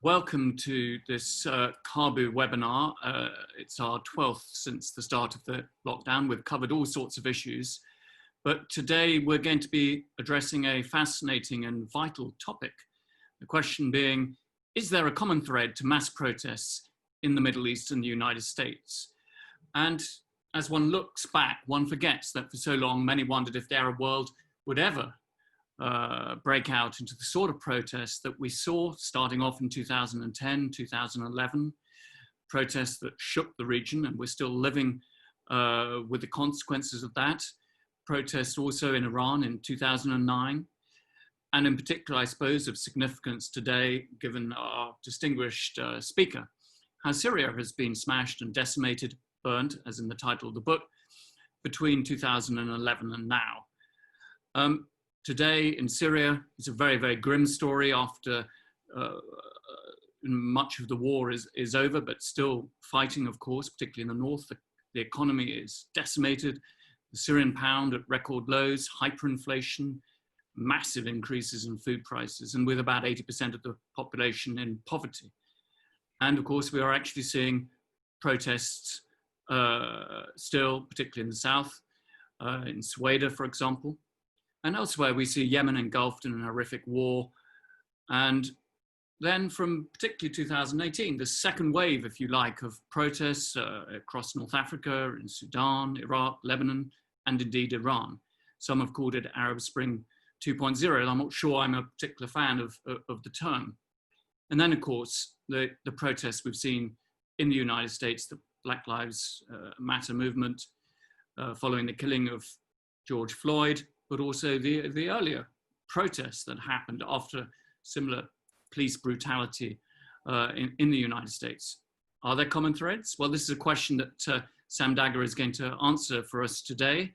Welcome to this Caabu webinar. It's our 12th since the start of the lockdown. We've covered all sorts of issues, but today we're going to be addressing a fascinating and vital topic. The question being, is there a common thread to mass protests in the Middle East and the United States? And as one looks back, one forgets that for so long, many wondered if the Arab world would ever break out into the sort of protests that we saw starting off in 2010, 2011, protests that shook the region, and we're still living with the consequences of that. Protests also in Iran in 2009, and in particular, I suppose, of significance today, given our distinguished speaker, how Syria has been smashed and decimated, burnt, as in the title of the book, between 2011 and now. Today in Syria, it's a very, very grim story after much of the war is over, but still fighting, of course, particularly in the north. The economy is decimated, the Syrian pound at record lows, hyperinflation, massive increases in food prices, and with about 80% of the population in poverty. And of course, we are actually seeing protests still, particularly in the south, in Sweden, for example. And elsewhere, we see Yemen engulfed in an horrific war. And then from particularly 2018, the second wave, if you like, of protests across North Africa, in Sudan, Iraq, Lebanon, and indeed Iran. Some have called it Arab Spring 2.0, and I'm not sure I'm a particular fan of the term. And then, of course, the protests we've seen in the United States, the Black Lives Matter movement, following the killing of George Floyd, but also the earlier protests that happened after similar police brutality in the United States. Are there common threads? Well, this is a question that Sam Dagher is going to answer for us today.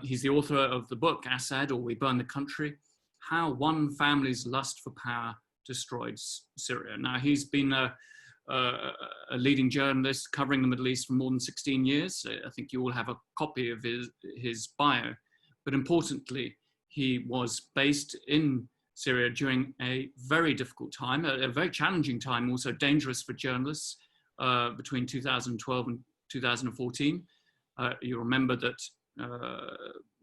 He's the author of the book, Assad, or We Burn the Country, How One Family's Lust for Power Destroyed Syria. Now, he's been a leading journalist covering the Middle East for more than 16 years. I think you all have a copy of his bio. But importantly, he was based in Syria during a very difficult time, a very challenging time, also dangerous for journalists, between 2012 and 2014. You remember that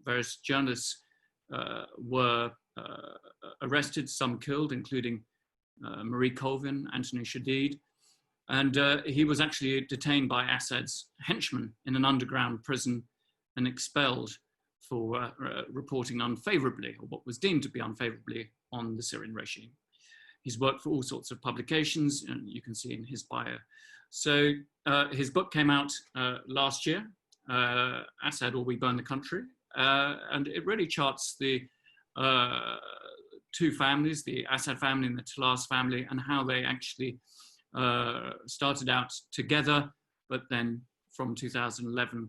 various journalists were arrested, some killed, including Marie Colvin, Anthony Shadid. And he was actually detained by Assad's henchmen in an underground prison and expelled for reporting unfavorably, or what was deemed to be unfavorably, on the Syrian regime. He's worked for all sorts of publications, and you can see in his bio. So his book came out last year, Assad or We Burn the Country, and it really charts the two families, the Assad family and the Tlass family, and how they actually started out together, but then from 2011,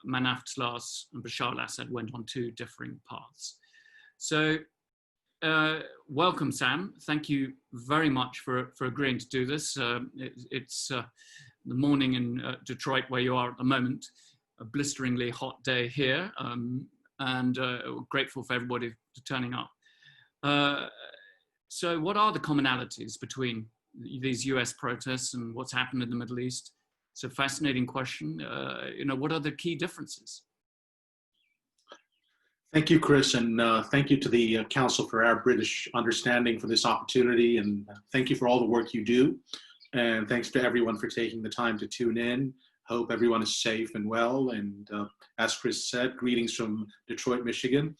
Manaf Tlass and Bashar al-Assad went on two differing paths. So welcome, Sam. Thank you very much for agreeing to do this. It's the morning in Detroit where you are at the moment, a blisteringly hot day here, and we're grateful for everybody for turning up. So what are the commonalities between these US protests and what's happened in the Middle East? It's a fascinating question. What are the key differences? Thank you, Chris, and thank you to the Council for Arab-British Understanding for this opportunity, and thank you for all the work you do. And thanks to everyone for taking the time to tune in. Hope everyone is safe and well. And as Chris said, greetings from Detroit, Michigan.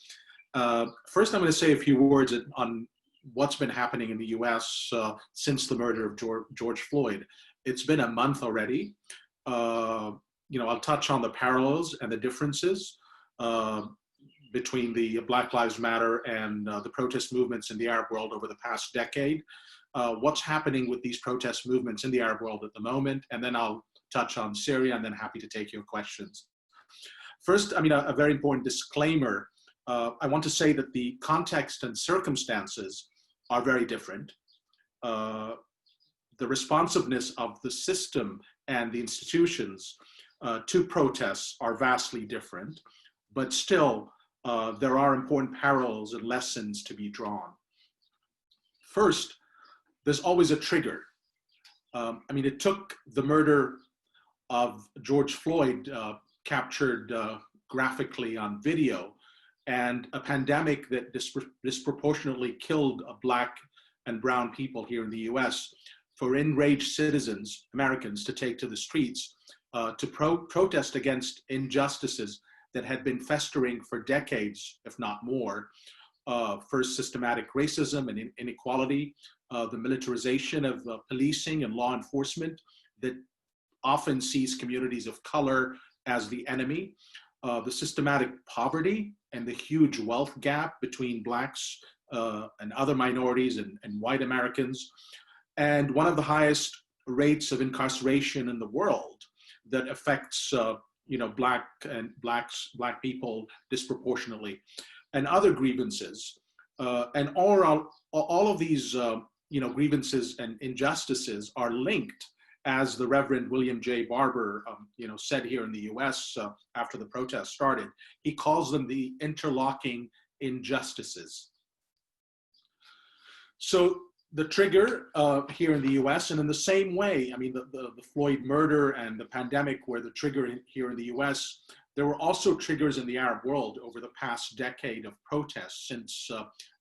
First, I'm going to say a few words on what's been happening in the US since the murder of George Floyd. It's been a month already. I'll touch on the parallels and the differences between the Black Lives Matter and the protest movements in the Arab world over the past decade. What's happening with these protest movements in the Arab world at the moment, and then I'll touch on Syria, and then happy to take your questions. First, a very important disclaimer. I want to say that the context and circumstances are very different. The responsiveness of the system and the institutions to protests are vastly different, but still there are important parallels and lessons to be drawn. First, there's always a trigger. I mean, it took the murder of George Floyd, captured graphically on video, and a pandemic that disproportionately killed Black and brown people here in the US, for enraged citizens, Americans, to take to the streets to protest against injustices that had been festering for decades, if not more. First, systematic racism and inequality, the militarization of policing and law enforcement that often sees communities of color as the enemy, the systematic poverty and the huge wealth gap between Blacks and other minorities and white Americans, and one of the highest rates of incarceration in the world that affects Black people disproportionately, and other grievances, and all of these grievances and injustices are linked, as the Reverend William J. Barber said here in the U.S. After the protest started. He calls them the interlocking injustices. So the trigger here in the U.S., and in the same way, I mean, the Floyd murder and the pandemic were the trigger here in the U.S., there were also triggers in the Arab world over the past decade of protests since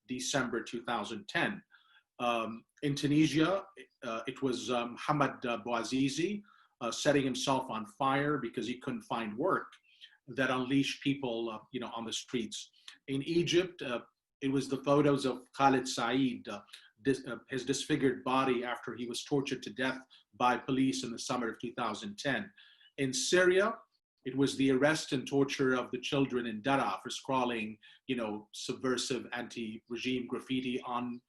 December 2010. In Tunisia, it was Hamad Bouazizi setting himself on fire because he couldn't find work that unleashed people on the streets. In Egypt, it was the photos of Khalid Said, his disfigured body after he was tortured to death by police in the summer of 2010. In Syria, it was the arrest and torture of the children in Dara for scrawling, subversive anti-regime graffiti on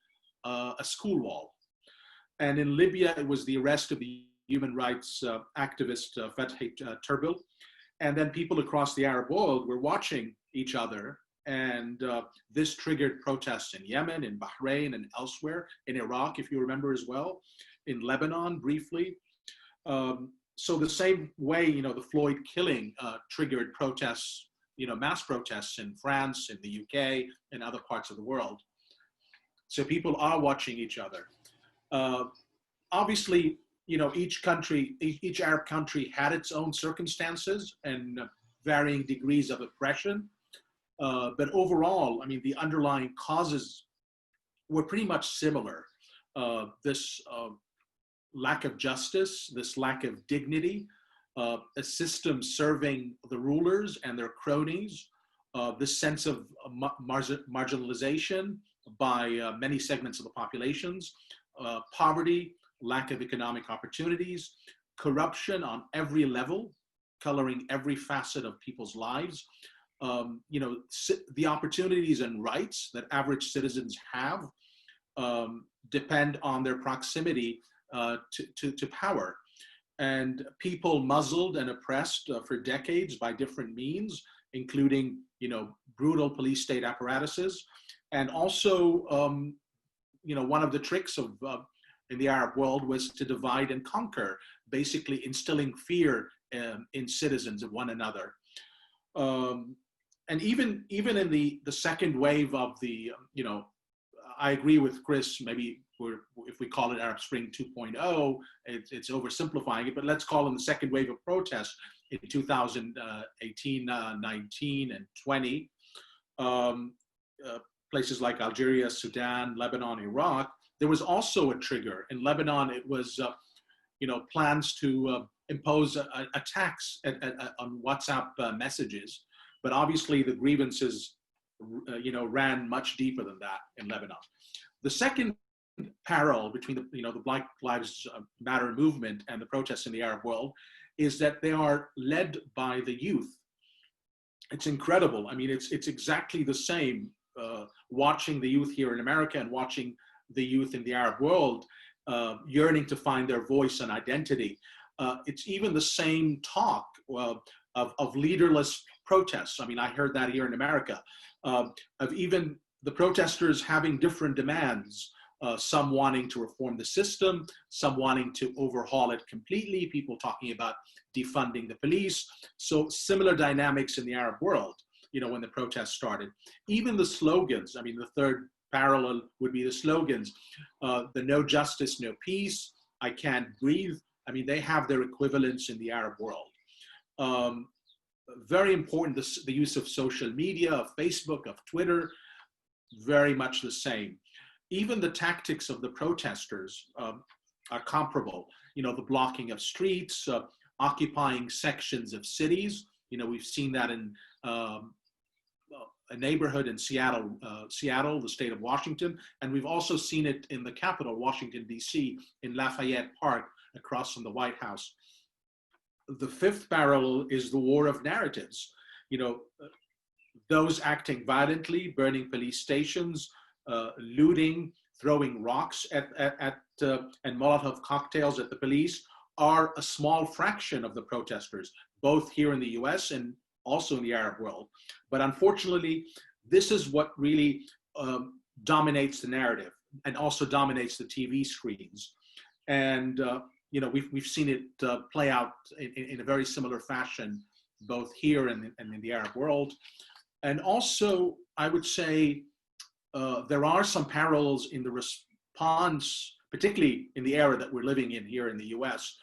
a school wall. And in Libya, it was the arrest of the human rights activist Fethi Terbil. And then people across the Arab world were watching each other, and this triggered protests in Yemen, in Bahrain, and elsewhere, in Iraq, if you remember as well, in Lebanon briefly. So the same way, the Floyd killing triggered protests, mass protests in France, in the UK, and other parts of the world. So people are watching each other. Obviously, each Arab country had its own circumstances and varying degrees of oppression. But overall, I mean, the underlying causes were pretty much similar. This lack of justice, this lack of dignity, a system serving the rulers and their cronies, this sense of marginalization by many segments of the populations, poverty, lack of economic opportunities, corruption on every level, coloring every facet of people's lives. The opportunities and rights that average citizens have depend on their proximity to power. And people muzzled and oppressed for decades by different means, including, brutal police state apparatuses. And also, one of the tricks of in the Arab world was to divide and conquer, basically instilling fear in citizens of one another. And even in the second wave of the, I agree with Chris, maybe if we call it Arab Spring 2.0, it's oversimplifying it, but let's call it the second wave of protests in 2018, 19, and 20. Places like Algeria, Sudan, Lebanon, Iraq, there was also a trigger. In Lebanon, it was, plans to impose a tax on WhatsApp messages. But obviously the grievances, ran much deeper than that in Lebanon. The second parallel between the Black Lives Matter movement and the protests in the Arab world is that they are led by the youth. It's incredible. I mean, it's exactly the same. Watching the youth here in America and watching the youth in the Arab world yearning to find their voice and identity. It's even the same talk of leaderless protests. I mean, I heard that here in America, of even the protesters having different demands, some wanting to reform the system, some wanting to overhaul it completely, people talking about defunding the police. So similar dynamics in the Arab world, when the protests started. Even the slogans, I mean, the third parallel would be the slogans. The no justice, no peace, I can't breathe. I mean, they have their equivalents in the Arab world. Very important, the use of social media, of Facebook, of Twitter, very much the same. Even the tactics of the protesters are comparable. You know, the blocking of streets, occupying sections of cities. You know, we've seen that in a neighborhood in Seattle, the state of Washington, and we've also seen it in the capital, Washington, D.C., in Lafayette Park, across from the White House. The fifth parallel is the war of narratives. You know, those acting violently, burning police stations, looting, throwing rocks and Molotov cocktails at the police are a small fraction of the protesters, both here in the US and also in the Arab world. But unfortunately, this is what really dominates the narrative and also dominates the TV screens. And you know, we've seen it play out in a very similar fashion, both here and in the Arab world. And also, I would say there are some parallels in the response, particularly in the era that we're living in here in the US.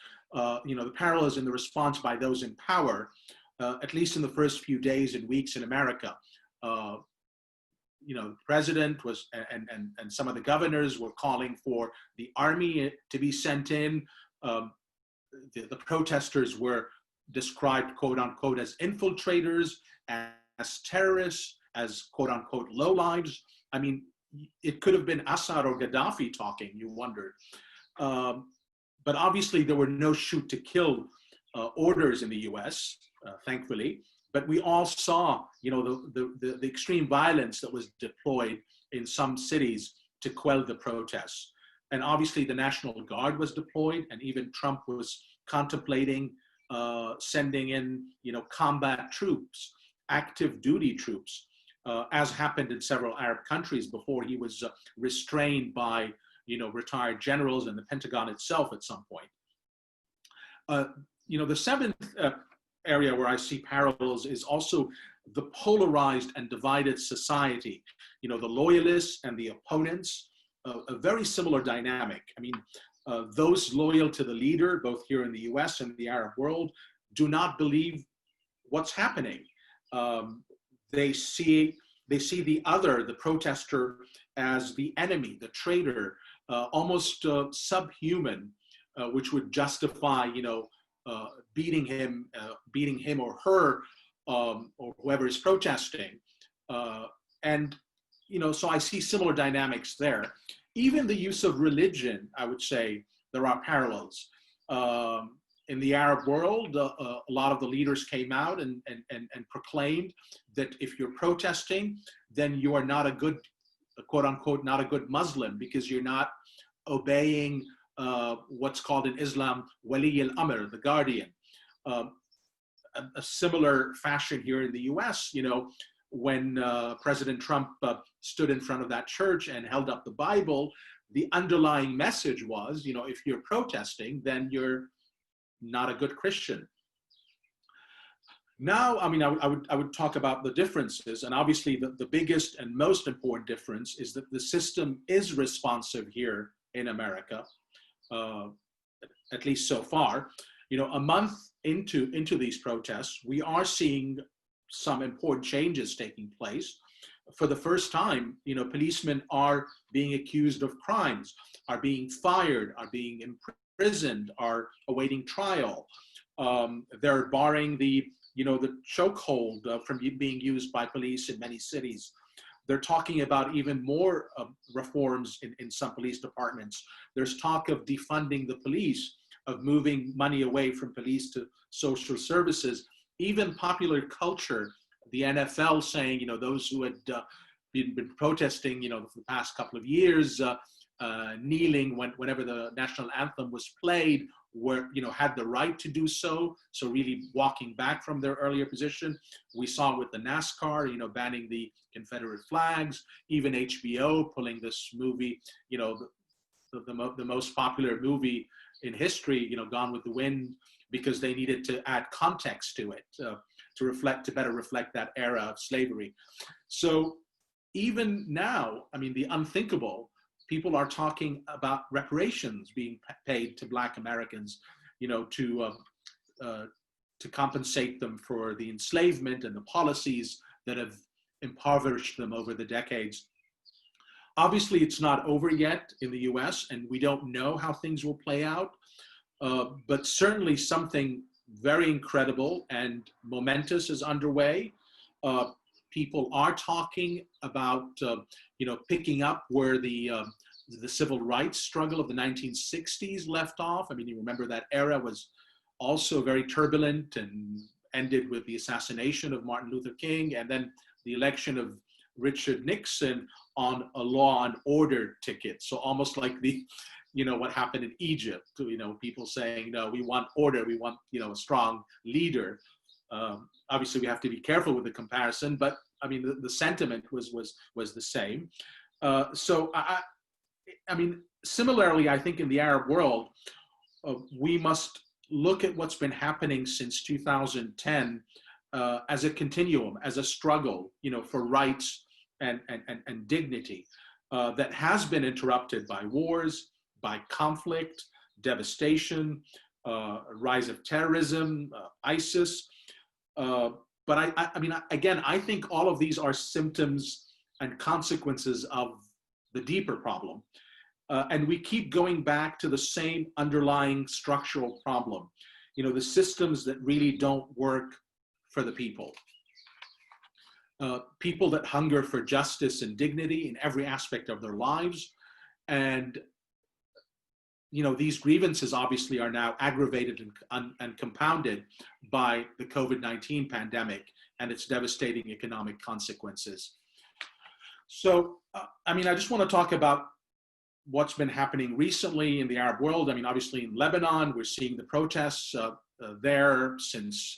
You know, the parallels in the response by those in power, at least in the first few days and weeks in America. You know, the president was, and some of the governors were calling for the army to be sent in. The protesters were described, quote unquote, as infiltrators, as terrorists, as quote unquote lowlives. I mean, it could have been Assad or Gaddafi talking, you wondered. But obviously there were no shoot to kill orders in the US, thankfully. But we all saw, you know, the extreme violence that was deployed in some cities to quell the protests. And obviously the National Guard was deployed, and even Trump was contemplating sending in, you know, combat troops, active duty troops, as happened in several Arab countries before he was restrained by, you know, retired generals and the Pentagon itself at some point. You know, the seventh area where I see parallels is also the polarized and divided society. You know, the loyalists and the opponents, a very similar dynamic. I mean, those loyal to the leader, both here in the US and the Arab world, do not believe what's happening. They see the other, the protester, as the enemy, the traitor, almost subhuman, which would justify, you know, beating him or her, or whoever is protesting. And, you know, so I see similar dynamics there. Even the use of religion, I would say there are parallels. In the Arab world, a lot of the leaders came out and proclaimed that if you're protesting, then you are not a good, quote unquote, not a good Muslim, because you're not obeying what's called in Islam, Wali al-Amr, the guardian. A similar fashion here in the US, you know, when President Trump stood in front of that church and held up the Bible, the underlying message was, you know, if you're protesting, then you're not a good Christian. Now, I mean, I would talk about the differences, and obviously the biggest and most important difference is that the system is responsive here in America, at least so far. You know, a month into these protests, we are seeing some important changes taking place. For the first time, you know, policemen are being accused of crimes, are being fired, are being imprisoned, are awaiting trial. They're barring the chokehold from being used by police in many cities. They're talking about even more reforms in some police departments. There's talk of defunding the police, of moving money away from police to social services. Even popular culture, the NFL saying, you know, those who had been protesting, you know, for the past couple of years, kneeling whenever the national anthem was played, were, you know, had the right to do so. So really walking back from their earlier position. We saw with the NASCAR, you know, banning the Confederate flags, even HBO pulling this movie, you know, the most popular movie in history, you know, Gone with the Wind, because they needed to add context to it, to better reflect that era of slavery. So even now, I mean, the unthinkable, people are talking about reparations being paid to Black Americans, you know, to compensate them for the enslavement and the policies that have impoverished them over the decades. Obviously, it's not over yet in the US, and we don't know how things will play out, but certainly something very incredible and momentous is underway. People are talking about, you know, picking up where the civil rights struggle of the 1960s left off. I mean, you remember that era was also very turbulent and ended with the assassination of Martin Luther King and then the election of Richard Nixon on a law and order ticket. So almost like the, you know, what happened in Egypt, you know, people saying, no, we want order, we want, you know, a strong leader. Obviously we have to be careful with the comparison, but I mean, the sentiment was the same. So I mean, similarly, I think in the Arab world, we must look at what's been happening since 2010 as a continuum, as a struggle, you know, for rights and dignity that has been interrupted by wars, by conflict, devastation, rise of terrorism, ISIS. But I mean, again, I think all of these are symptoms and consequences of the deeper problem. And we keep going back to the same underlying structural problem, you know, the systems that really don't work for the people. People that hunger for justice and dignity in every aspect of their lives. And, you know, these grievances obviously are now aggravated and compounded by the COVID-19 pandemic and its devastating economic consequences. So, I mean, I just want to talk about what's been happening recently in the Arab world. I mean, obviously in Lebanon, we're seeing the protests there since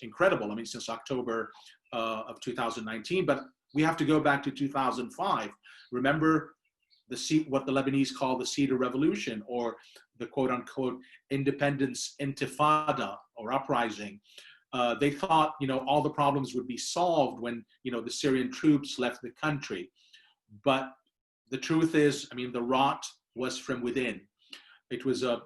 October of 2019, but we have to go back to 2005. Remember what the Lebanese call the Cedar Revolution, or the quote unquote independence intifada or uprising. They thought, you know, all the problems would be solved when, you know, the Syrian troops left the country. But the truth is, I mean, the rot was from within. It was a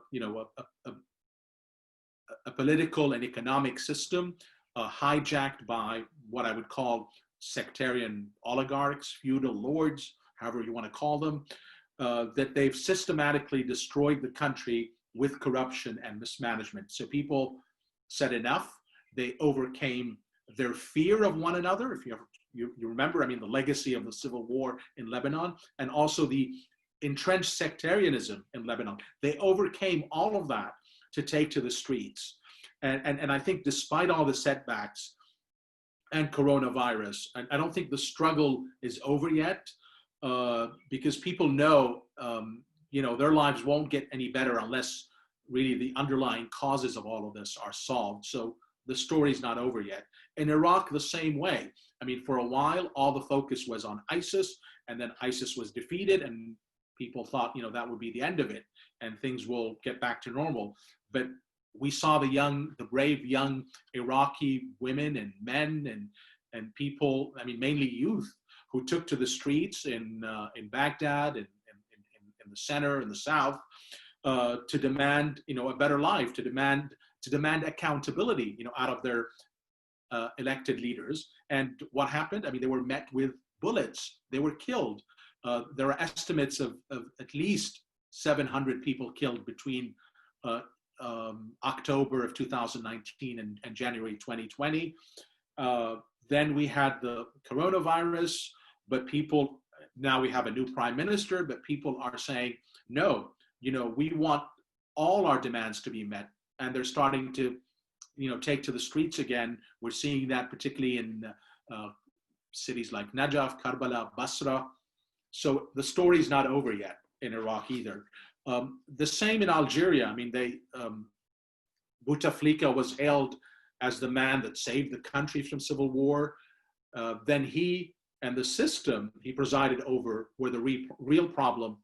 political and economic system hijacked by what I would call sectarian oligarchs, feudal lords, however you want to call them, that they've systematically destroyed the country with corruption and mismanagement. So people said enough. They overcame their fear of one another. If you remember, I mean, the legacy of the civil war in Lebanon, and also the entrenched sectarianism in Lebanon. They overcame all of that to take to the streets. And I think despite all the setbacks and coronavirus, I don't think the struggle is over yet, because people know, you know, their lives won't get any better unless really the underlying causes of all of this are solved. So the story's not over yet. In Iraq, the same way. I mean, for a while, all the focus was on ISIS, and then ISIS was defeated, and people thought, you know, that would be the end of it, and things will get back to normal. But we saw the brave young Iraqi women and men and people, I mean, mainly youth, who took to the streets in Baghdad and in the center, in the south, to demand, you know, a better life, to demand accountability, you know, out of their elected leaders. And what happened? I mean, they were met with bullets. They were killed. There are estimates of at least 700 people killed between October of 2019 and January 2020. Then we had the coronavirus, but now we have a new prime minister, but people are saying, no, you know, we want all our demands to be met. And they're starting to, you know, take to the streets again. We're seeing that particularly in cities like Najaf, Karbala, Basra. So the story's not over yet in Iraq either. The same in Algeria. I mean, Bouteflika was hailed as the man that saved the country from civil war. Then he and the system he presided over were the real problem,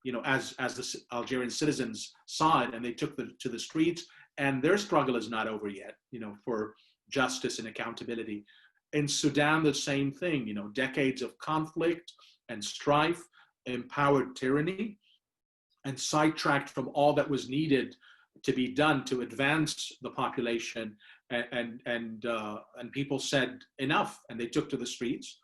you know, as the Algerian citizens saw it, and they took to the streets, and their struggle is not over yet, you know, for justice and accountability. In Sudan, the same thing, you know, decades of conflict, and strife, empowered tyranny, and sidetracked from all that was needed to be done to advance the population. And people said enough, and they took to the streets.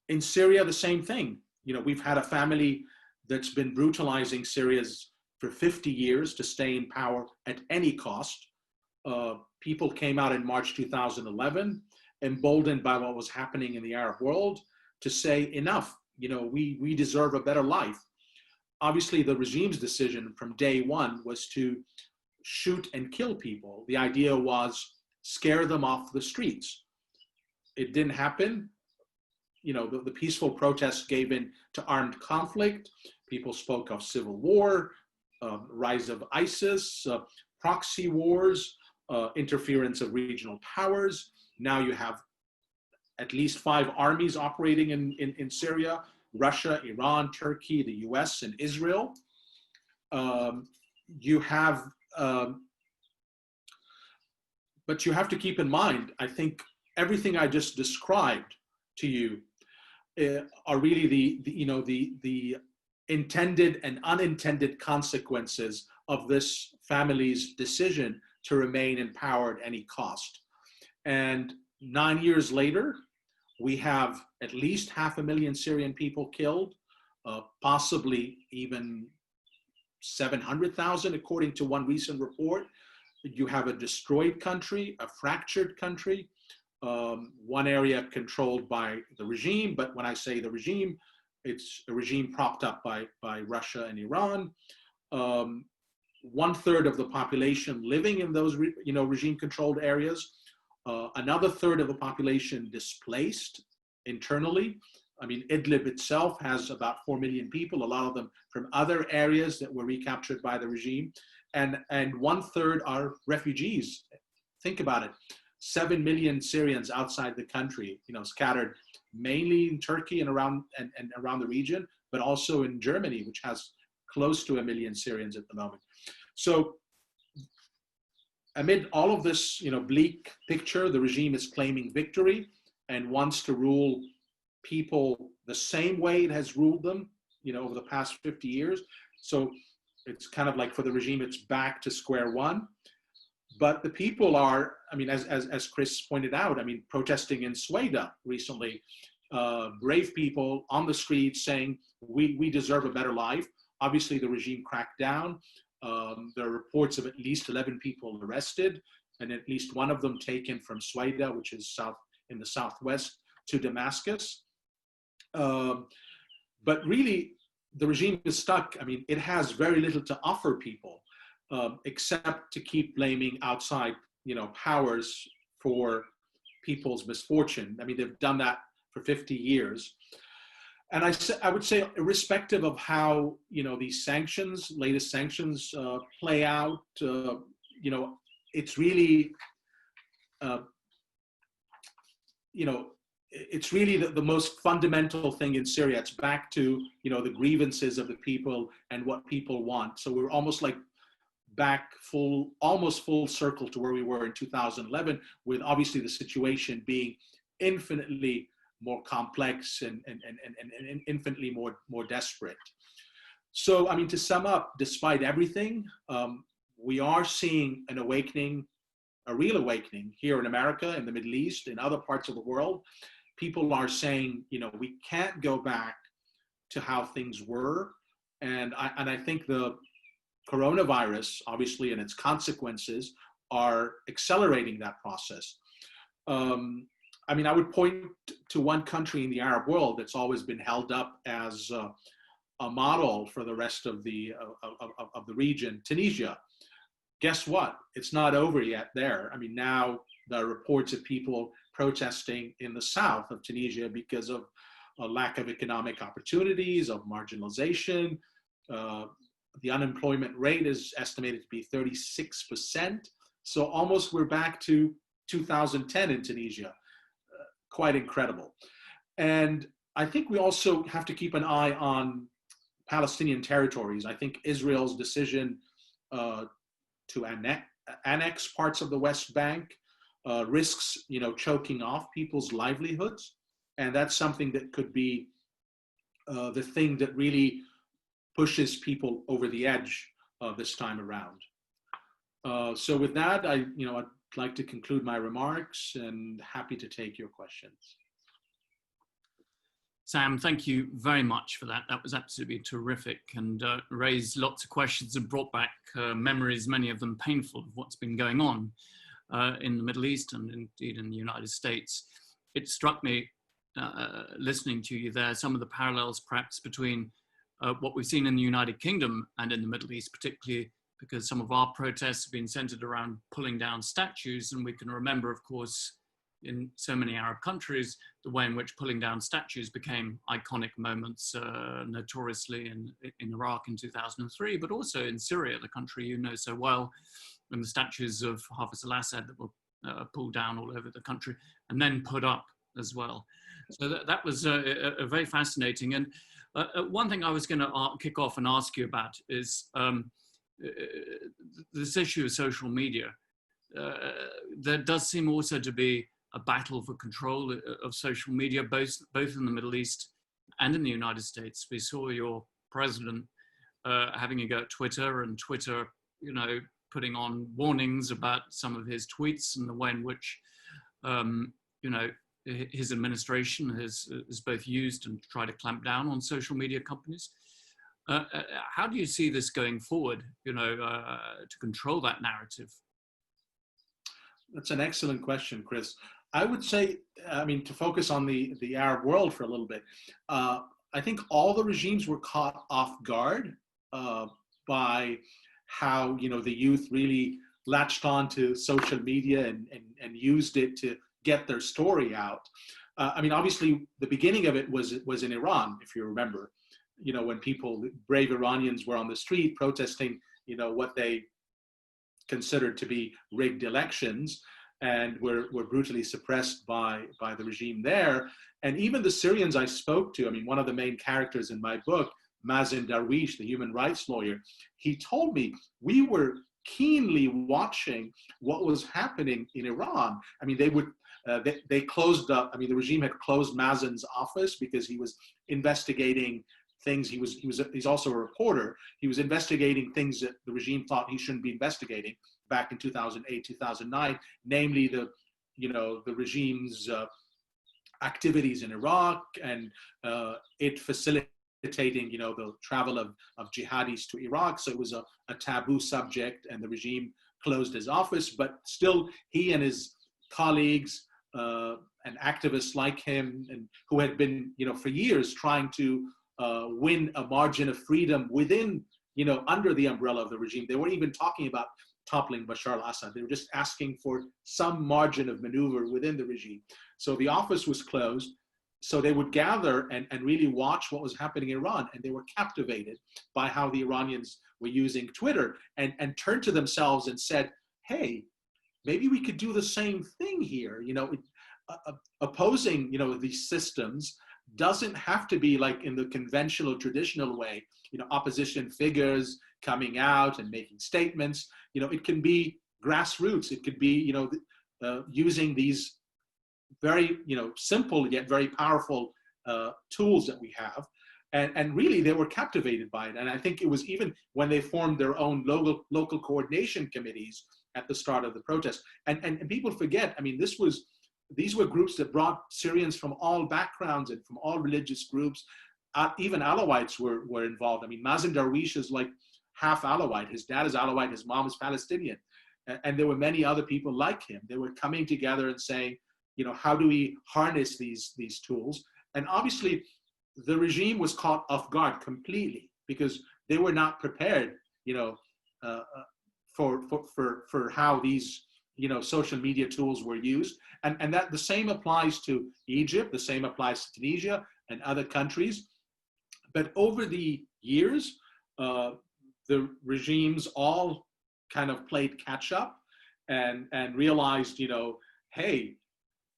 In Syria, the same thing. We've had a family that's been brutalizing Syrians for 50 years to stay in power at any cost. People came out in March 2011, emboldened by what was happening in the Arab world, to say enough. We deserve a better life. Obviously, the regime's decision from day one was to shoot and kill people. The idea was scare them off the streets. It didn't happen. The peaceful protests gave in to armed conflict. People spoke of civil war, rise of ISIS, proxy wars, interference of regional powers. Now you have at least 5 armies operating in Syria: Russia, Iran, Turkey, the US, and Israel. But you have to keep in mind, I think everything I just described to you are really the intended and unintended consequences of this family's decision to remain in power at any cost. And 9 years later, we have at least 500,000 Syrian people killed, possibly even 700,000, according to one recent report. You have a destroyed country, a fractured country, one area controlled by the regime, but when I say the regime, it's a regime propped up by Russia and Iran. 1/3 of the population living in those regime-controlled areas. Another third of the population displaced internally. I mean, Idlib itself has about 4 million people, a lot of them from other areas that were recaptured by the regime. And 1/3 are refugees. Think about it. 7 million Syrians outside the country, scattered mainly in Turkey and around the region, but also in Germany, which has close to 1 million Syrians at the moment. So amid all of this, bleak picture, the regime is claiming victory and wants to rule people the same way it has ruled them, over the past 50 years. So it's kind of like for the regime, it's back to square one. But the people are, as Chris pointed out, protesting in Sweden recently, brave people on the streets saying, we deserve a better life. Obviously, the regime cracked down. There are reports of at least 11 people arrested, and at least one of them taken from Sweden, which is in the southwest, to Damascus. But really, the regime is stuck. It has very little to offer people, except to keep blaming outside, powers for people's misfortune. They've done that for 50 years. And I would say, irrespective of how, these latest sanctions play out, it's really, it's really the most fundamental thing in Syria. It's back to, the grievances of the people and what people want. So we're almost like back almost full circle to where we were in 2011, with obviously the situation being infinitely more complex and infinitely more desperate. So, to sum up, despite everything, we are seeing an awakening, a real awakening here in America, in the Middle East, in other parts of the world. People are saying, we can't go back to how things were. And I think the coronavirus, obviously, and its consequences are accelerating that process. I would point to one country in the Arab world that's always been held up as a model for the rest of the region, Tunisia. Guess what? It's not over yet there. Now there are reports of people protesting in the south of Tunisia because of a lack of economic opportunities, of marginalization. The unemployment rate is estimated to be 36%. So almost we're back to 2010 in Tunisia. Quite incredible. And I think we also have to keep an eye on Palestinian territories. I think Israel's decision to annex parts of the West Bank risks, choking off people's livelihoods And that's something that could be the thing that really pushes people over the edge this time around. So with that, I'd like to conclude my remarks and happy to take your questions. Sam, thank you very much for that. That was absolutely terrific and raised lots of questions and brought back memories, many of them painful, of what's been going on in the Middle East and indeed in the United States. It struck me, listening to you there, some of the parallels perhaps between what we've seen in the United Kingdom and in the Middle East, particularly because some of our protests have been centered around pulling down statues. And we can remember, of course, in so many Arab countries, the way in which pulling down statues became iconic moments, notoriously in Iraq in 2003, but also in Syria, the country you know so well, when the statues of Hafiz al-Assad that were pulled down all over the country and then put up as well. So that was a very fascinating. And one thing I was going to kick off and ask you about is this issue of social media. There does seem also to be a battle for control of social media, both in the Middle East and in the United States. We saw your president having a go at Twitter, and Twitter, putting on warnings about some of his tweets and the way in which, his administration has both used and tried to clamp down on social media companies. How do you see this going forward, to control that narrative? That's an excellent question, Chris. I would say, to focus on the Arab world for a little bit, I think all the regimes were caught off guard by how, the youth really latched on to social media and used it to get their story out. Obviously, the beginning of it was in Iran, if you remember, when brave Iranians were on the street protesting, what they considered to be rigged elections, and were brutally suppressed by the regime there. And even the Syrians I spoke to, one of the main characters in my book, Mazen Darwish, the human rights lawyer, he told me we were keenly watching what was happening in Iran. They closed up, the regime had closed Mazen's office because he was investigating things. He's also a reporter. He was investigating things that the regime thought he shouldn't be investigating back in 2008, 2009, namely the regime's activities in Iraq and it facilitating, the travel of jihadis to Iraq. So it was a taboo subject, and the regime closed his office, but still he and his colleagues and activists like him, and who had been, for years trying to win a margin of freedom within, under the umbrella of the regime. They weren't even talking about toppling Bashar al-Assad. They were just asking for some margin of maneuver within the regime. So the office was closed. So they would gather and really watch what was happening in Iran. And they were captivated by how the Iranians were using Twitter, and turned to themselves and said, hey, maybe we could do the same thing here. Opposing, these systems doesn't have to be like in the conventional, traditional way, opposition figures coming out and making statements. It can be grassroots. It could be, using these very, simple yet very powerful tools that we have. And really, they were captivated by it. And I think it was even when they formed their own local coordination committees at the start of the protest. And people forget, these were groups that brought Syrians from all backgrounds and from all religious groups. Even Alawites were involved. Mazen Darwish is like half Alawite. His dad is Alawite, his mom is Palestinian. And there were many other people like him. They were coming together and saying, how do we harness these tools? And obviously, the regime was caught off guard completely because they were not prepared, for how these, social media tools were used. And that the same applies to Egypt, the same applies to Tunisia and other countries. But over the years, the regimes all kind of played catch up and realized, hey,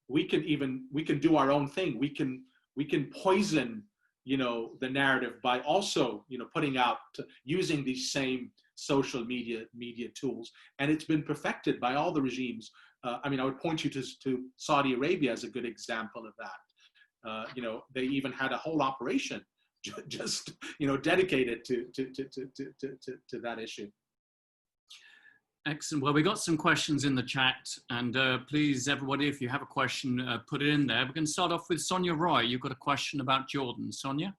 we can do our own thing. We can poison, the narrative by also, putting out, using these same social media tools. And it's been perfected by all the regimes. I would point you to Saudi Arabia as a good example of that. They even had a whole operation just dedicated to that issue. Excellent. Well, we got some questions in the chat, and please, everybody, if you have a question, put it in there. We're going to start off with Sonia Roy. You've got a question about Jordan. Sonia?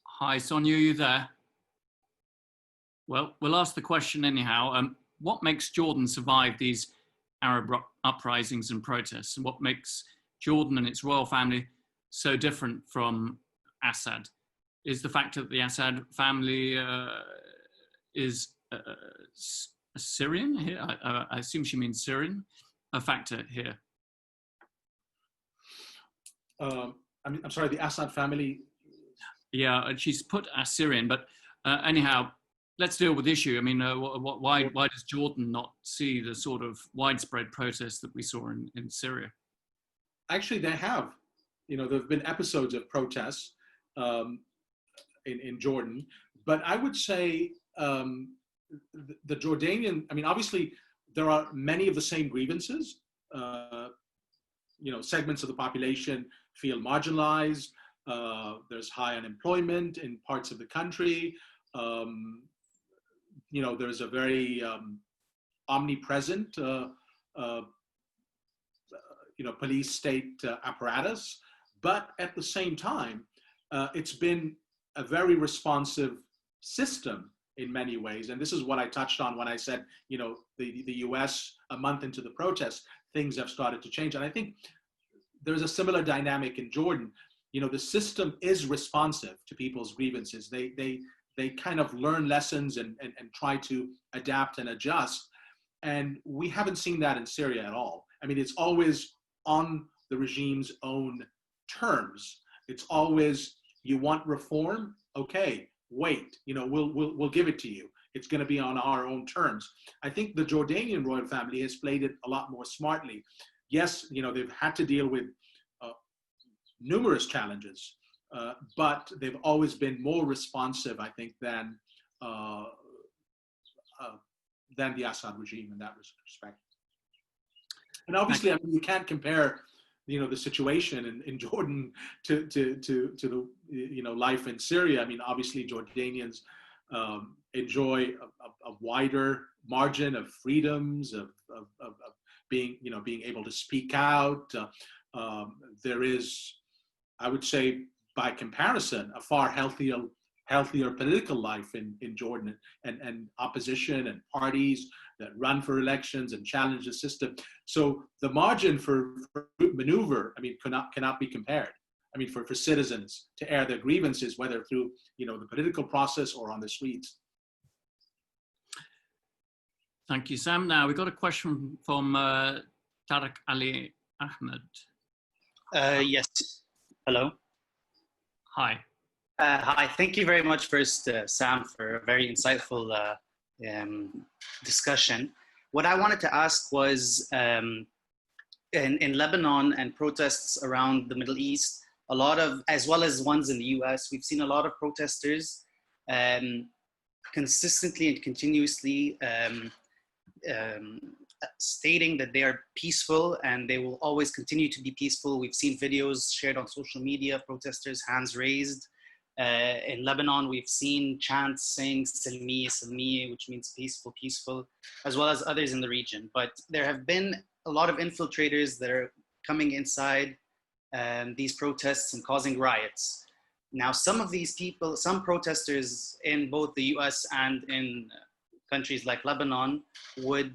Hi, Sonia, are you there? Well, we'll ask the question anyhow. What makes Jordan survive these Arab uprisings and protests? And what makes Jordan and its royal family so different from Assad? Is the fact that the Assad family is Syrian here? I assume she means Syrian, a factor here? I'm sorry, the Assad family? Yeah, she's put Assyrian, but anyhow, let's deal with the issue. I mean, why does Jordan not see the sort of widespread protests that we saw in Syria? Actually, they have. There have been episodes of protests in Jordan, but I would say the Jordanian, obviously, there are many of the same grievances. Segments of the population feel marginalized. There's high unemployment in parts of the country. There's a very omnipresent, police state apparatus. But at the same time, it's been a very responsive system in many ways. And this is what I touched on when I said, the US, a month into the protests, things have started to change. And I think there's a similar dynamic in Jordan. The system is responsive to people's grievances. They kind of learn lessons and try to adapt and adjust. And we haven't seen that in Syria at all. It's always on the regime's own terms. It's always, you want reform? Okay, wait, we'll give it to you. It's going to be on our own terms. I think the Jordanian royal family has played it a lot more smartly. Yes, they've had to deal with numerous challenges, but they've always been more responsive, I think, than the Assad regime in that respect. And obviously, you can't compare, the situation in Jordan to the life in Syria. Obviously, Jordanians enjoy a wider margin of freedoms, of being able to speak out. There is, I would say, by comparison, a far healthier political life in Jordan, and opposition and parties that run for elections and challenge the system. So the margin for maneuver, cannot be compared. For citizens to air their grievances, whether through the political process or on the streets. Thank you, Sam. Now we've got a question from Tariq Ali Ahmed. Yes. Hello. Hi. Hi. Thank you very much, first, Sam, for a very insightful discussion. What I wanted to ask was, in Lebanon and protests around the Middle East, a lot of, as well as ones in the US, we've seen a lot of protesters consistently and continuously stating that they are peaceful and they will always continue to be peaceful. We've seen videos shared on social media, protesters, hands raised. In Lebanon, we've seen chants saying Salmi, Salmi, which means peaceful, peaceful, as well as others in the region. But there have been a lot of infiltrators that are coming inside these protests and causing riots. Now, some of these people, some protesters in both the US and in countries like Lebanon would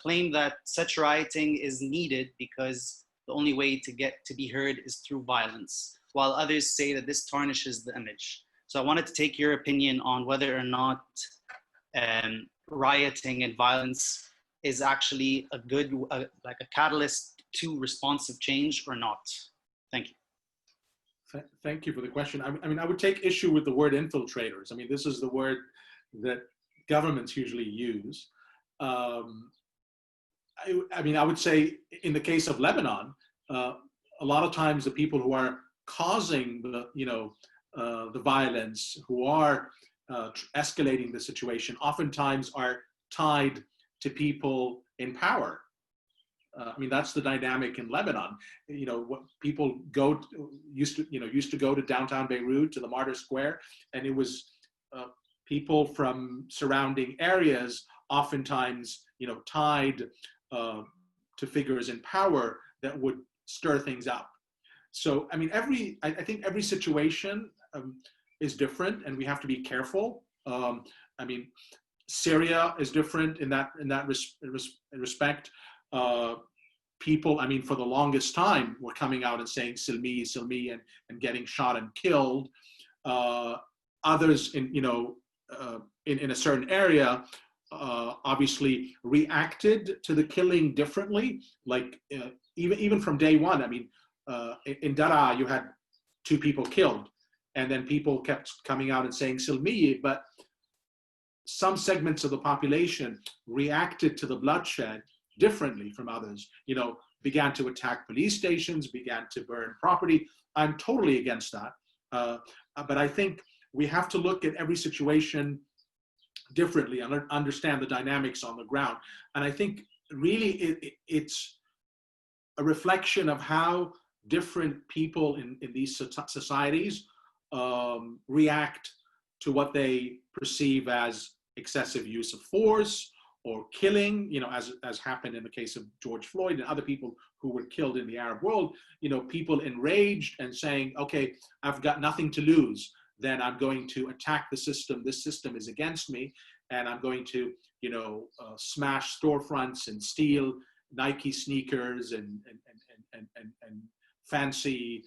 claim that such rioting is needed because the only way to get to be heard is through violence, while others say that this tarnishes the image. So I wanted to take your opinion on whether or not rioting and violence is actually a good, like a catalyst to responsive change or not. Thank you. Thank you for the question. I would take issue with the word infiltrators. This is the word that governments usually use. I would say in the case of Lebanon, a lot of times the people who are causing the violence, who are escalating the situation oftentimes are tied to people in power. I mean, that's the dynamic in Lebanon. You know, what people used to go to downtown Beirut, to the Martyr Square, and it was people from surrounding areas, oftentimes, you know, tied to figures in power that would stir things up. So, I mean, I think every situation is different, and we have to be careful. I mean, Syria is different in that respect. People, I mean, for the longest time, were coming out and saying "Silmi, Silmi," and getting shot and killed. Others, in a certain area, obviously reacted to the killing differently. Like even from day one. I mean, in Daraa, you had 2 people killed, and then people kept coming out and saying "Silmi," but some segments of the population reacted to the bloodshed differently from others, you know, began to attack police stations, began to burn property. I'm totally against that. But I think we have to look at every situation differently and understand the dynamics on the ground. And I think really it's a reflection of how different people in these societies react to what they perceive as excessive use of force or killing, you know, as happened in the case of George Floyd and other people who were killed in the Arab world, you know, people enraged and saying, okay, I've got nothing to lose, then I'm going to attack the system. This system is against me, and I'm going to, you know, smash storefronts and steal Nike sneakers and fancy,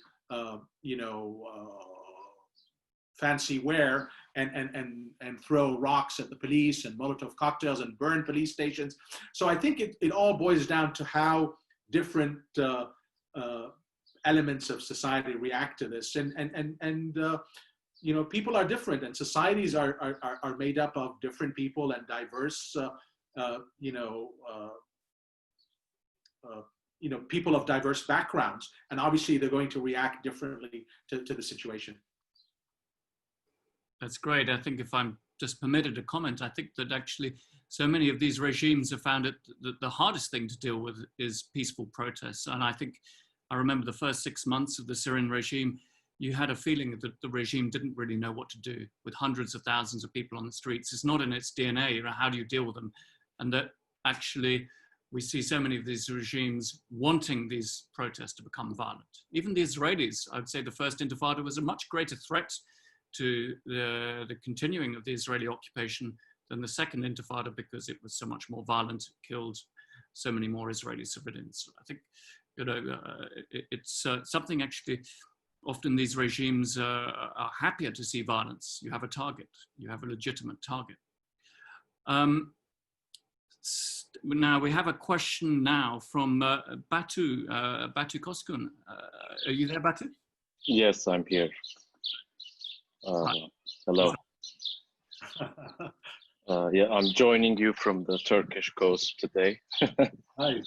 fancy wear, and throw rocks at the police and Molotov cocktails and burn police stations. So I think it all boils down to how different elements of society react to this, and you know, people are different, and societies are made up of different people and diverse, people of diverse backgrounds, and obviously they're going to react differently to the situation. That's great. I think if I'm just permitted to comment, I think that actually so many of these regimes have found it that the hardest thing to deal with is peaceful protests. And I remember the first 6 months of the Syrian regime, you had a feeling that the regime didn't really know what to do with hundreds of thousands of people on the streets. It's not in its DNA. You know, how do you deal with them? And that actually we see so many of these regimes wanting these protests to become violent. Even the Israelis, I would say the first Intifada was a much greater threat to the continuing of the Israeli occupation than the second Intifada, because it was so much more violent, killed so many more Israeli civilians. I think, you know, it's something actually, often these regimes are happier to see violence. You have a target, you have a legitimate target. Now we have a question now from Batu Koskun. Are you there, Batu? Yes, I'm here. Hello. Yeah, I'm joining you from the Turkish coast today. Hi.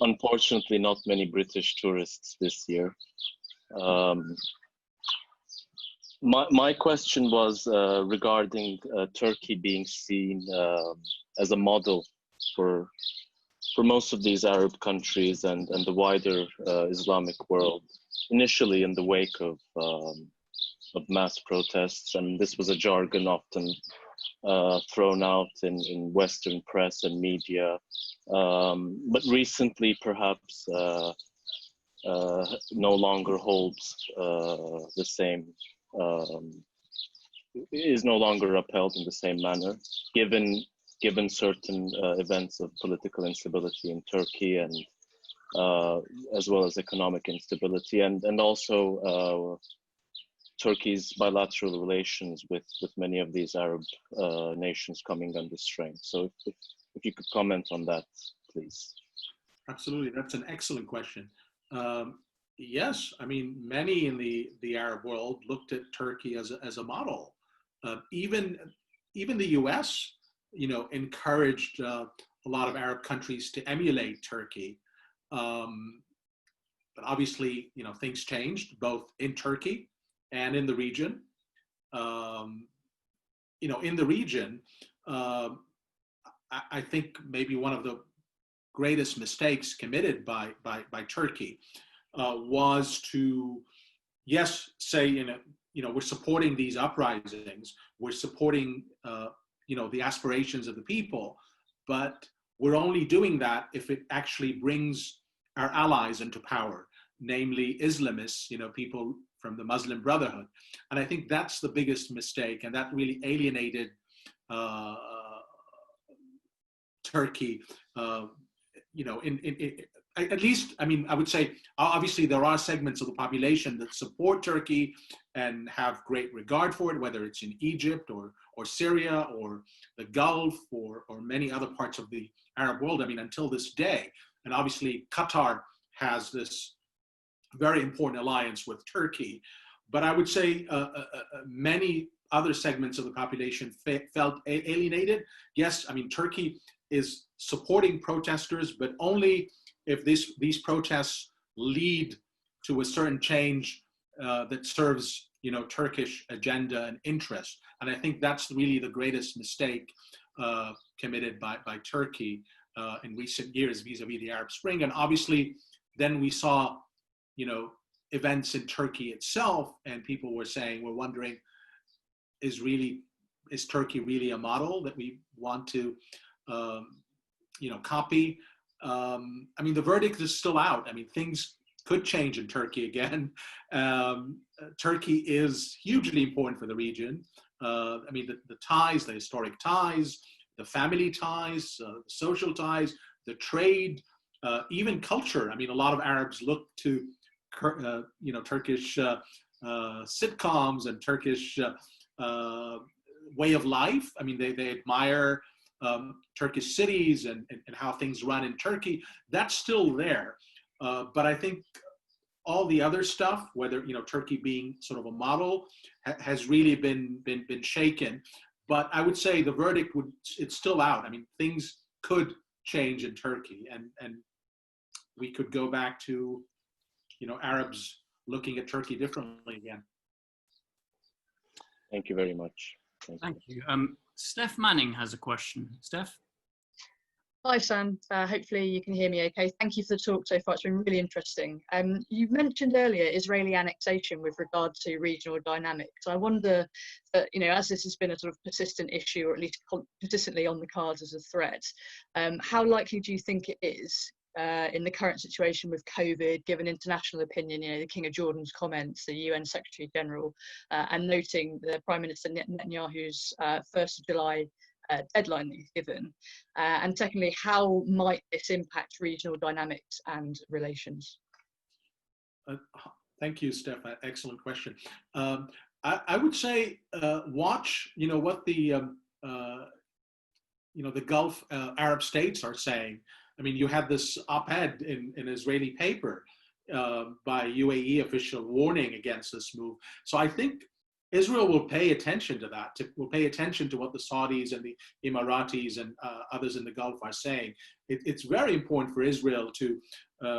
Unfortunately, not many British tourists this year. My question was regarding Turkey being seen as a model for most of these Arab countries and the wider Islamic world, initially in the wake of mass protests. And this was a jargon often thrown out in Western press and media. But recently, perhaps, no longer holds the same, is no longer upheld in the same manner, given certain events of political instability in Turkey, and as well as economic instability, and also Turkey's bilateral relations with many of these Arab nations coming under strain. So if you could comment on that, please. Absolutely, that's an excellent question. Yes, I mean, many in the Arab world looked at Turkey as a model. Even the US, you know, encouraged a lot of Arab countries to emulate Turkey. But obviously, you know, things changed both in Turkey and in the region. in the region, I think maybe one of the greatest mistakes committed by Turkey was to, yes, say, we're supporting these uprisings, we're supporting, the aspirations of the people, but we're only doing that if it actually brings our allies into power, namely Islamists, people from the Muslim Brotherhood. And I think that's the biggest mistake, and that really alienated Turkey, at least, I would say, obviously there are segments of the population that support Turkey and have great regard for it, whether it's in Egypt or Syria or the Gulf or many other parts of the Arab world, until this day. And obviously Qatar has this very important alliance with Turkey. But I would say many other segments of the population felt alienated. Yes, Turkey is supporting protesters, but only if these protests lead to a certain change that serves, Turkish agenda and interest. And I think that's really the greatest mistake committed by Turkey in recent years vis-a-vis the Arab Spring. And obviously, then we saw, events in Turkey itself, and people were wondering, is Turkey really a model that we want to copy? The verdict is still out. Things could change in Turkey again. Turkey is hugely important for the region. The ties, the historic ties, the family ties, the social ties, the trade, even culture. A lot of Arabs look to, Turkish sitcoms and Turkish way of life. They admire Turkish cities and how things run in Turkey. That's still there. But I think all the other stuff, whether, Turkey being sort of a model, has really been shaken. But I would say the verdict it's still out. Things could change in Turkey, and we could go back to, Arabs looking at Turkey differently again. Thank you very much. Thank you. Steph Manning has a question. Steph? Hi, Sam. Hopefully you can hear me okay. Thank you for the talk so far. It's been really interesting. You mentioned earlier Israeli annexation with regard to regional dynamics. I wonder that, as this has been a sort of persistent issue, or at least persistently on the cards as a threat, how likely do you think it is in the current situation with COVID, given international opinion, the King of Jordan's comments, the UN Secretary General, and noting the Prime Minister Netanyahu's 1st of July deadline that he's given? And secondly, how might this impact regional dynamics and relations? Thank you, Steph. Excellent question. I would say watch, what the Gulf Arab states are saying. You had this op-ed in an Israeli paper by a UAE official warning against this move. So I think Israel will pay attention to that, will pay attention to what the Saudis and the Emiratis and others in the Gulf are saying. It's very important for Israel to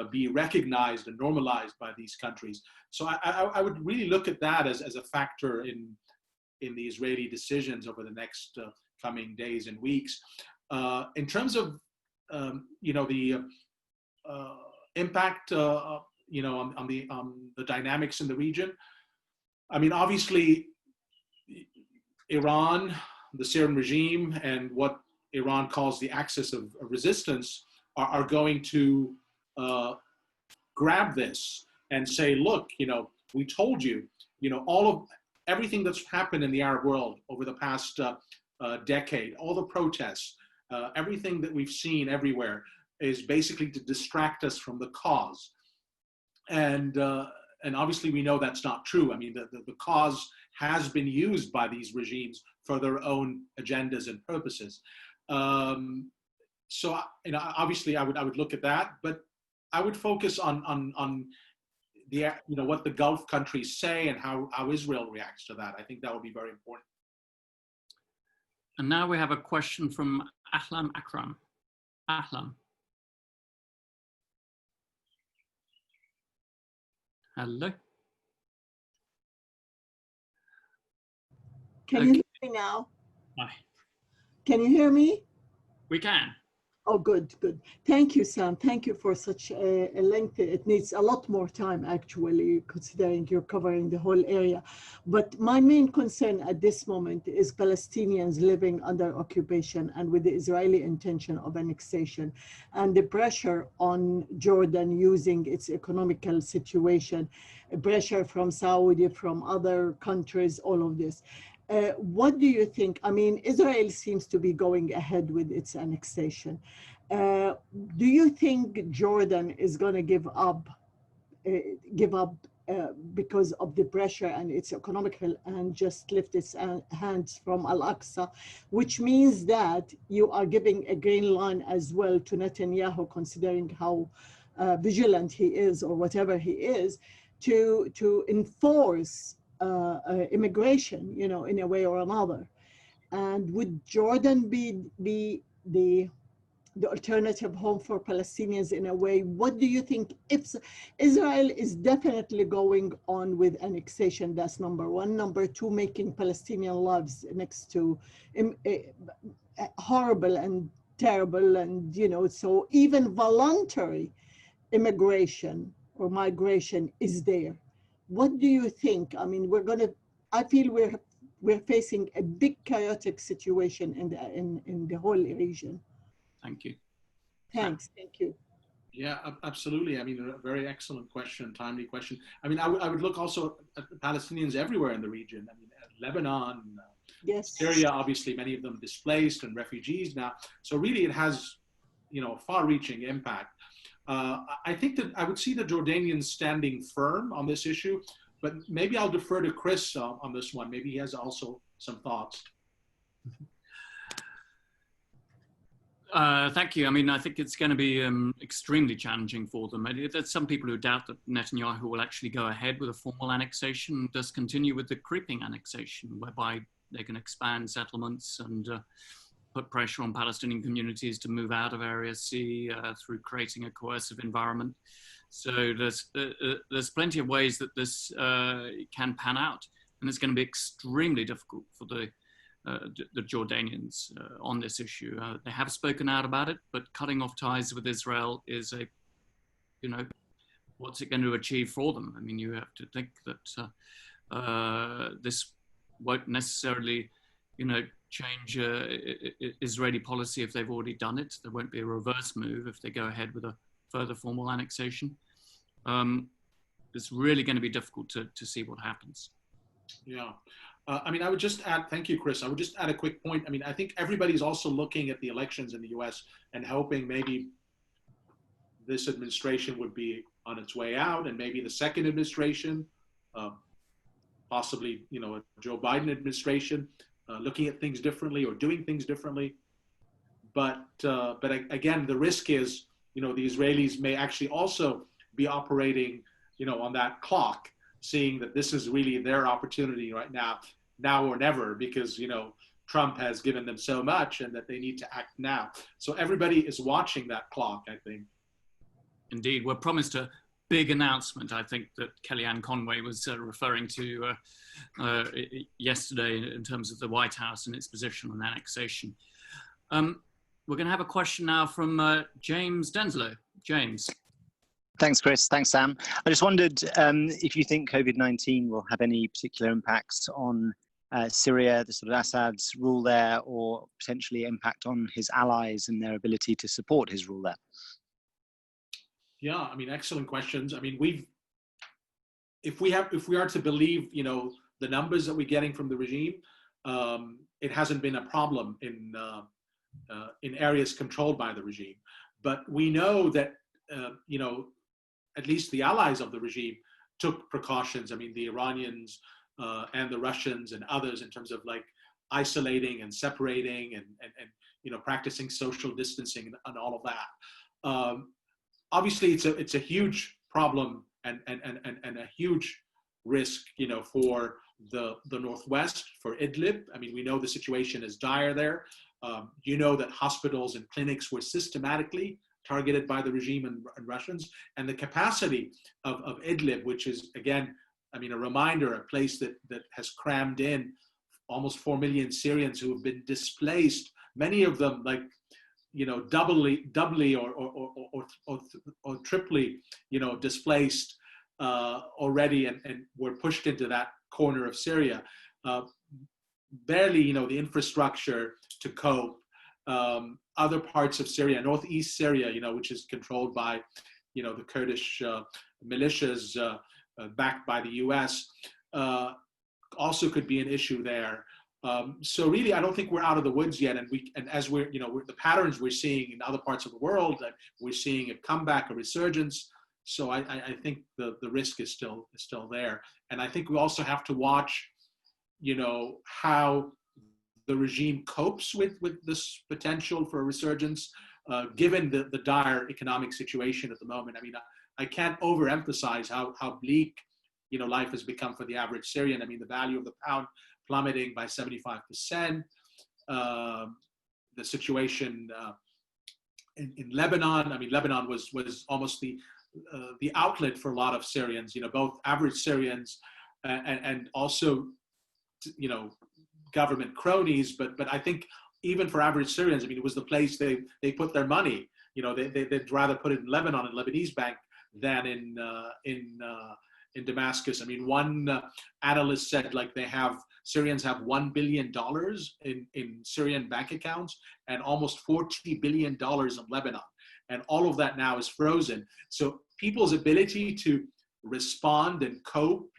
be recognized and normalized by these countries. So I would really look at that as a factor in the Israeli decisions over the next coming days and weeks. In terms of the impact on the dynamics in the region, obviously, Iran, the Syrian regime, and what Iran calls the axis of resistance are going to grab this and say, look, we told you, everything that's happened in the Arab world over the past decade, all the protests, everything that we've seen everywhere is basically to distract us from the cause. And obviously we know that's not true. The cause has been used by these regimes for their own agendas and purposes. So, obviously I would look at that, but I would focus on the, what the Gulf countries say and how Israel reacts to that. I think that would be very important. And now we have a question from Ahlam Akram. Ahlam. Hello. Can you hear me now? Bye. Can you hear me? We can. Oh, good, good. Thank you, Sam. Thank you for such a lengthy, it needs a lot more time actually, considering you're covering the whole area. But my main concern at this moment is Palestinians living under occupation and with the Israeli intention of annexation and the pressure on Jordan using its economical situation, pressure from Saudi, from other countries, all of this. What do you think? I mean, Israel seems to be going ahead with its annexation. Do you think Jordan is going to give up because of the pressure and its economical and just lift its hands from Al-Aqsa, which means that you are giving a green line as well to Netanyahu, considering how vigilant he is or whatever he is, to enforce immigration, you know, in a way or another? And would Jordan be the alternative home for Palestinians in a way? What do you think? If Israel is definitely going on with annexation, that's number one. Number two, making Palestinian lives next to horrible and terrible, and you know, so even voluntary immigration or migration is there. What do you think? I mean, I feel we're facing a big chaotic situation in the whole region. Thank you. Thanks. Thank you. Yeah, absolutely. I mean, a very excellent question, timely question. I mean, I would look also at the Palestinians everywhere in the region. I mean, Lebanon, yes, Syria, obviously, many of them displaced and refugees now. So really, it has, you know, far-reaching impact. I think that I would see the Jordanians standing firm on this issue, but maybe I'll defer to Chris on this one. Maybe he has also some thoughts. Thank you. I mean, I think it's going to be extremely challenging for them. There's some people who doubt that Netanyahu will actually go ahead with a formal annexation, just continue with the creeping annexation, whereby they can expand settlements and put pressure on Palestinian communities to move out of Area C through creating a coercive environment. So there's plenty of ways that this can pan out, and it's going to be extremely difficult for the Jordanians on this issue. They have spoken out about it, but cutting off ties with Israel is what's it going to achieve for them? I mean, you have to think that this won't necessarily, change Israeli policy if they've already done it. There won't be a reverse move if they go ahead with a further formal annexation. It's really going to be difficult to see what happens. Yeah. I mean, I would just add, thank you, Chris. I would just add a quick point. I mean, I think everybody's also looking at the elections in the US and hoping maybe this administration would be on its way out, and maybe the second administration, possibly, a Joe Biden administration, looking at things differently or doing things differently. But again, the risk is, the Israelis may actually also be operating, on that clock, seeing that this is really their opportunity right now or never, because, Trump has given them so much and that they need to act now. So everybody is watching that clock, I think. Indeed. We're promised a big announcement, I think, that Kellyanne Conway was referring to yesterday in terms of the White House and its position on annexation. We're going to have a question now from James Denslow. James. Thanks, Chris. Thanks, Sam. I just wondered if you think COVID-19 will have any particular impacts on Syria, the sort of Assad's rule there, or potentially impact on his allies and their ability to support his rule there. Yeah, I mean, excellent questions. I mean, if we are to believe, the numbers that we're getting from the regime, it hasn't been a problem in areas controlled by the regime. But we know that, at least the allies of the regime took precautions. I mean, the Iranians and the Russians and others, in terms of like isolating and separating and practicing social distancing and all of that. Obviously, it's a huge problem and a huge risk, for the Northwest, for Idlib. I mean, we know the situation is dire there. That hospitals and clinics were systematically targeted by the regime and Russians, and the capacity of Idlib, which is, again, I mean, a reminder, a place that has crammed in almost 4 million Syrians who have been displaced, many of them like, doubly or triply, displaced already, and were pushed into that corner of Syria. Barely, the infrastructure to cope. Other parts of Syria, northeast Syria, which is controlled by, the Kurdish militias backed by the U.S., also could be an issue there. So really, I don't think we're out of the woods yet. And as we're, the patterns we're seeing in other parts of the world, we're seeing a comeback, a resurgence. So I think the risk is still there. And I think we also have to watch, how the regime copes with this potential for a resurgence, given the dire economic situation at the moment. I mean, I can't overemphasize how bleak, life has become for the average Syrian. I mean, the value of the pound plummeting by 75%. The situation in Lebanon. I mean, Lebanon was almost the outlet for a lot of Syrians. Both average Syrians and also, government cronies. But I think even for average Syrians, I mean, it was the place they put their money. They'd rather put it in Lebanon and Lebanese bank than in Damascus. I mean, one analyst said like Syrians have $1 billion in Syrian bank accounts and almost $40 billion in Lebanon. And all of that now is frozen. So people's ability to respond and cope,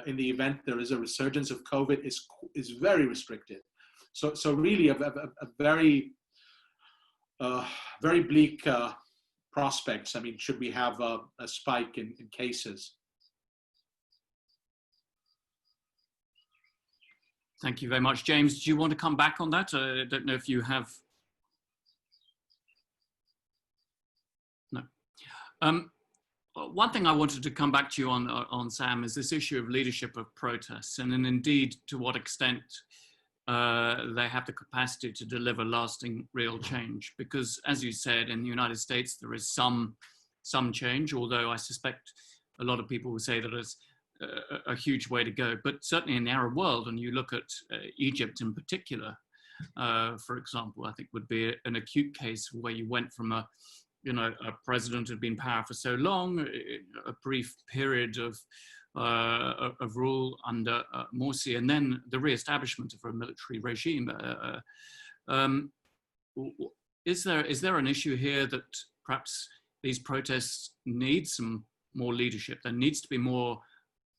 in the event there is a resurgence of COVID is very restricted. So really a very, very bleak prospects. I mean, should we have a spike in cases? Thank you very much. James, do you want to come back on that? I don't know if you have. No. One thing I wanted to come back to you on Sam, is this issue of leadership of protests, and then indeed to what extent they have the capacity to deliver lasting real change. Because as you said, in the United States, there is some change, although I suspect a lot of people will say that it's a huge way to go. But certainly in the Arab world, and you look at Egypt in particular, for example, I think would be an acute case where you went from a president who had been in power for so long, a brief period of rule under Morsi, and then the re-establishment of a military regime. Is there an issue here that perhaps these protests need some more leadership? There needs to be more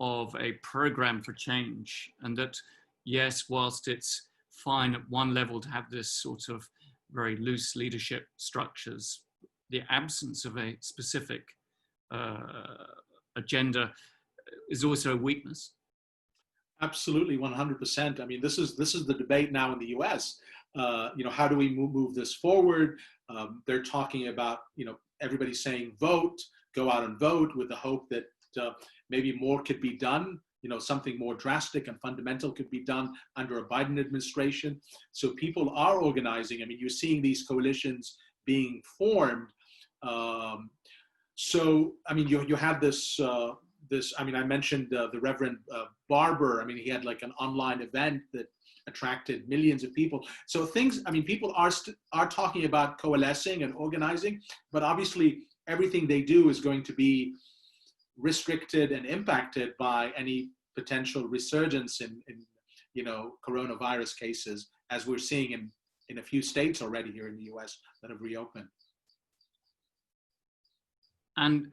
of a program for change, and that, yes, whilst it's fine at one level to have this sort of very loose leadership structures, the absence of a specific agenda is also a weakness. Absolutely, 100%. I mean, this is the debate now in the U.S. How do we move this forward? They're talking about, everybody's saying vote, go out and vote, with the hope that maybe more could be done. Something more drastic and fundamental could be done under a Biden administration. So people are organizing. I mean, you're seeing these coalitions being formed. So, I mean, you had this, I mean, I mentioned the Reverend Barber. I mean, he had like an online event that attracted millions of people. So things, I mean, people are talking about coalescing and organizing, but obviously everything they do is going to be restricted and impacted by any potential resurgence in coronavirus cases, as we're seeing in a few states already here in the US that have reopened. And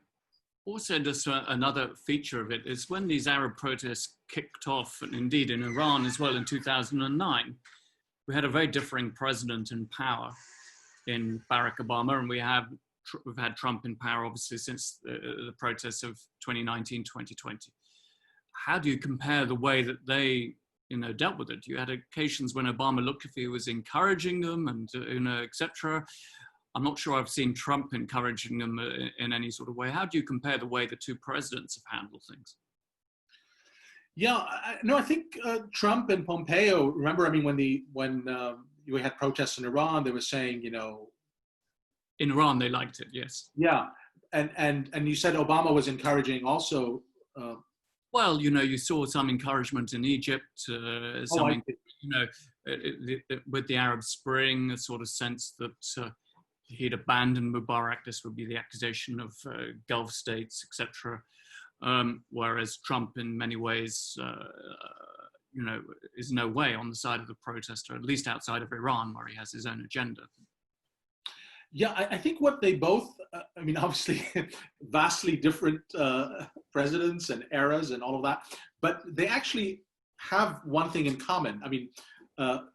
also just another feature of it is when these Arab protests kicked off, and indeed in Iran as well in 2009, we had a very differing president in power in Barack Obama, and we've had Trump in power obviously since the protests of 2019, 2020. How do you compare the way that they dealt with it? You had occasions when Obama looked as if he was encouraging them and etc. I'm not sure I've seen Trump encouraging them in any sort of way. How do you compare the way the two presidents have handled things? Yeah, I think Trump and Pompeo, remember, I mean, when we had protests in Iran, they were saying, in Iran, they liked it, yes. Yeah, and you said Obama was encouraging also Well, you know, you saw some encouragement in Egypt, with the Arab Spring, a sort of sense that he'd abandoned Mubarak. This would be the accusation of Gulf states, etc. Whereas Trump, in many ways, you know, is no way on the side of the protester, at least outside of Iran, where he has his own agenda. Yeah, I think what they both, I mean, obviously vastly different presidents and eras and all of that, but they actually have one thing in common. I mean,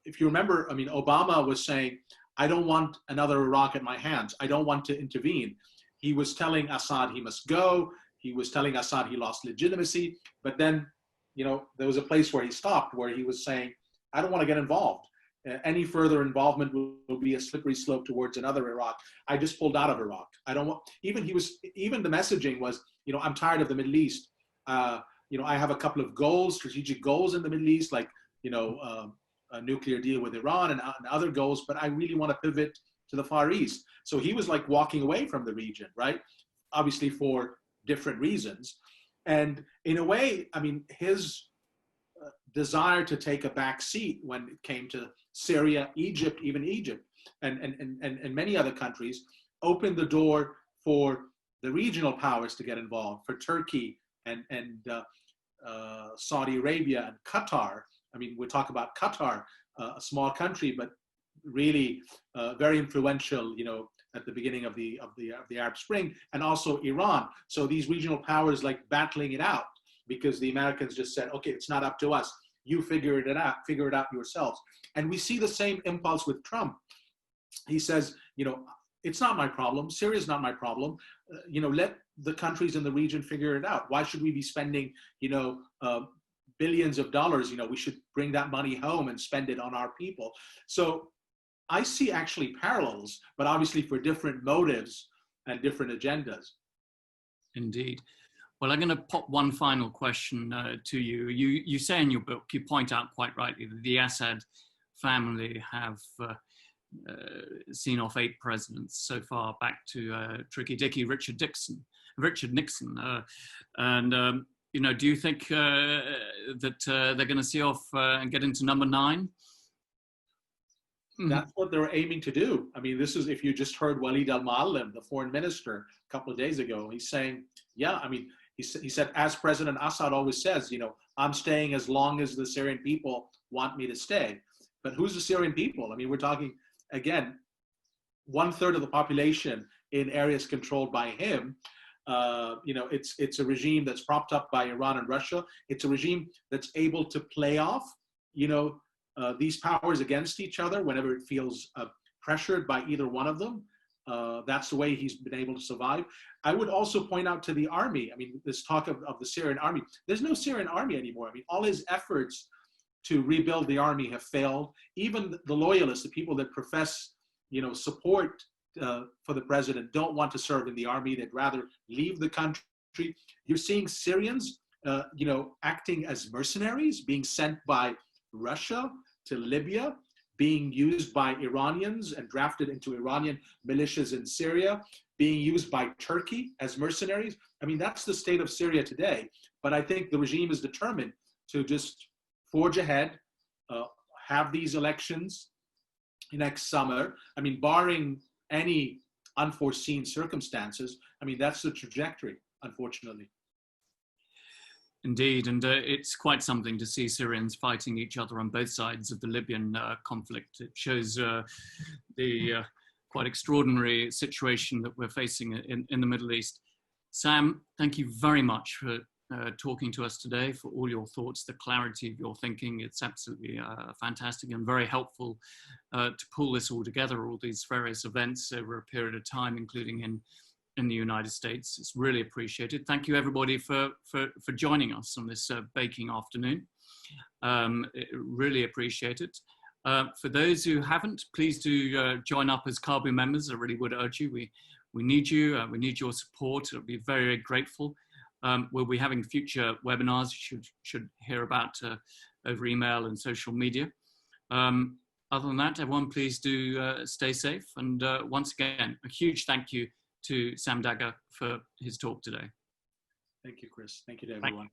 if you remember, I mean, Obama was saying, I don't want another Iraq at my hands. I don't want to intervene. He was telling Assad he must go. He was telling Assad he lost legitimacy. But then, you know, there was a place where he stopped, where he was saying, I don't want to get involved. Any further involvement will be a slippery slope towards another Iraq. I just pulled out of Iraq. I don't want, even the messaging was, you know, I'm tired of the Middle East. You know, I have a couple of goals, strategic goals in the Middle East, like, you know, a nuclear deal with Iran and other goals, but I really want to pivot to the Far East. So he was like walking away from the region, right? Obviously for different reasons. And in a way, I mean, his desire to take a back seat when it came to Syria, Egypt, even Egypt, and many other countries, opened the door for the regional powers to get involved, for Turkey and Saudi Arabia and Qatar. I mean, we talk about Qatar, a small country, but really very influential, you know, at the beginning of the Arab Spring, and also Iran. So these regional powers like battling it out, because the Americans just said, okay, it's not up to us. You figure it out yourselves. And we see the same impulse with Trump. He says, you know, it's not my problem. Syria is not my problem. You know, let the countries in the region figure it out. Why should we be spending, you know, billions of dollars? You know, we should bring that money home and spend it on our people. So I see actually parallels, but obviously for different motives and different agendas. Indeed. Well, I'm going to pop one final question to you. You say in your book, you point out quite rightly that the Assad family have seen off 8 presidents so far, back to Tricky Dicky, Richard Nixon. And you know, do you think that they're going to see off and get into number 9? That's what they're aiming to do. I mean, this is, if you just heard Walid al-Muallim, the foreign minister, a couple of days ago, he's saying, yeah, I mean, he said, as President Assad always says, you know, I'm staying as long as the Syrian people want me to stay. But who's the Syrian people? I mean, we're talking, again, 1/3 of the population in areas controlled by him. You know, it's a regime that's propped up by Iran and Russia. It's a regime that's able to play off, you know, these powers against each other whenever it feels pressured by either one of them. That's the way he's been able to survive. I would also point out to the army, I mean, this talk of the Syrian army, there's no Syrian army anymore. I mean, all his efforts to rebuild the army have failed. Even the loyalists, the people that profess, you know, support for the president, don't want to serve in the army. They'd rather leave the country. You're seeing Syrians, you know, acting as mercenaries, being sent by Russia to Libya, being used by Iranians and drafted into Iranian militias in Syria, being used by Turkey as mercenaries. I mean, that's the state of Syria today. But I think the regime is determined to just forge ahead, have these elections next summer. I mean, barring any unforeseen circumstances, I mean, that's the trajectory, unfortunately. Indeed, and it's quite something to see Syrians fighting each other on both sides of the Libyan conflict. It shows the quite extraordinary situation that we're facing in the Middle East. Sam, thank you very much for talking to us today, for all your thoughts, the clarity of your thinking. It's absolutely fantastic and very helpful to pull this all together, all these various events over a period of time, including in the United States. It's really appreciated. Thank you everybody for joining us on this baking afternoon. Really appreciate it. For those who haven't, please do join up as Caabu members. I really would urge you. We need you. We need your support. I'll be very, very grateful. We'll be having future webinars you should hear about over email and social media. Other than that, everyone, please do stay safe. And once again, a huge thank you to Sam Dagher for his talk today. Thank you, Chris. Thank you to everyone.